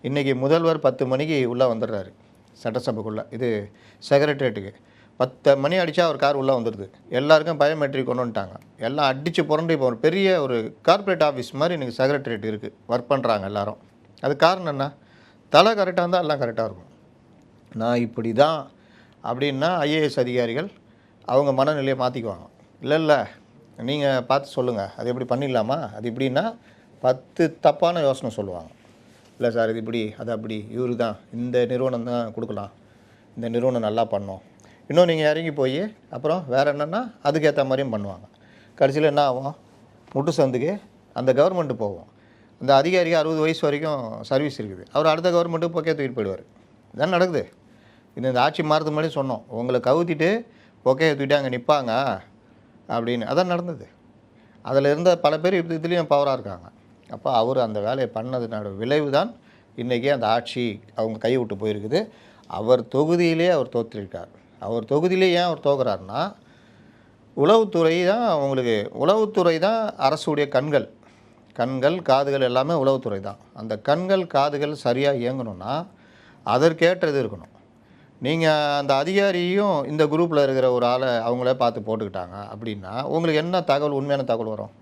இன்றைக்கி முதல்வர் 10 மணிக்கு உள்ளே வந்துடுறாரு சட்டசபைக்குள்ளே, இது செக்ரட்டரியேட்டுக்கு. 10 மணி அடித்தா அவர் கார் உள்ளே வந்துடுது. எல்லாருக்கும் பயோமெட்ரிக் கொண்டு வந்துட்டாங்க. எல்லாம் அடித்து புரண்டு இப்போ ஒரு பெரிய ஒரு கார்ப்பரேட் ஆஃபீஸ் மாதிரி இன்றைக்கி செக்ரட்டரியேட் இருக்குது, ஒர்க் பண்ணுறாங்க எல்லோரும். அது காரணம் என்ன? தலை கரெக்டாக இருந்தால் எல்லாம் கரெக்டாக இருக்கும். நான் இப்படி தான் அப்படின்னா ஐஏஎஸ் அதிகாரிகள் அவங்க மனநிலையை மாற்றிக்குவாங்க. இல்லை நீங்கள் பார்த்து சொல்லுங்கள், அது எப்படி பண்ணிடலாமா, அது இப்படின்னா 10 தப்பான யோசனை சொல்லுவாங்க. இல்லை சார் இது இப்படி, அது அப்படி, இவரு தான் இந்த நிறுவனம் தான் கொடுக்கலாம், இந்த நிறுவனம் நல்லா பண்ணோம். இன்னும் நீங்கள் இறங்கி போய் அப்புறம் வேறு என்னென்னா அதுக்கேற்ற மாதிரியும் பண்ணுவாங்க. கடைசியில் என்ன ஆகும்? முட்டு சந்துக்கு அந்த கவர்மெண்ட்டு போவோம். அந்த அதிகாரிக்கு 60 வயசு வரைக்கும் சர்வீஸ் இருக்குது. அவர் அடுத்த கவர்மெண்ட்டுக்கு பொக்கையை தூக்கிட்டு போயிடுவார். இதான் நடக்குது. இந்த ஆட்சி மாறுறது மாதிரி சொன்னோம், உங்களை கவுத்திட்டு பொக்கையை தூக்கிட்டு அங்கே நிற்பாங்க அப்படின்னு. அதான் நடந்தது. அதில் இருந்த பல பேர் இதுலேயும் பவராக இருக்காங்க. அப்போ அவர் அந்த வேலையை பண்ணதுனோட விளைவு தான் இன்றைக்கி அந்த ஆட்சி அவங்க கை விட்டு போயிருக்குது. அவர் தொகுதியிலே அவர் தோற்றிருக்கார். அவர் தொகுதியிலே ஏன் அவர் தோக்குறாருன்னா, உளவுத்துறை தான் அவங்களுக்கு, உளவுத்துறை தான் அரசுடைய கண்கள், காதுகள் எல்லாமே உளவுத்துறை தான். அந்த கண்கள் காதுகள் சரியாக இயங்கணும்னா அதற்கேற்றது இருக்கணும். நீங்கள் அந்த அதிகாரியும் இந்த குரூப்பில் இருக்கிற ஒரு ஆளை அவங்களே பார்த்து போட்டுக்கிட்டாங்க அப்படின்னா உங்களுக்கு என்ன தகவல், உண்மையான தகவல் வரும்?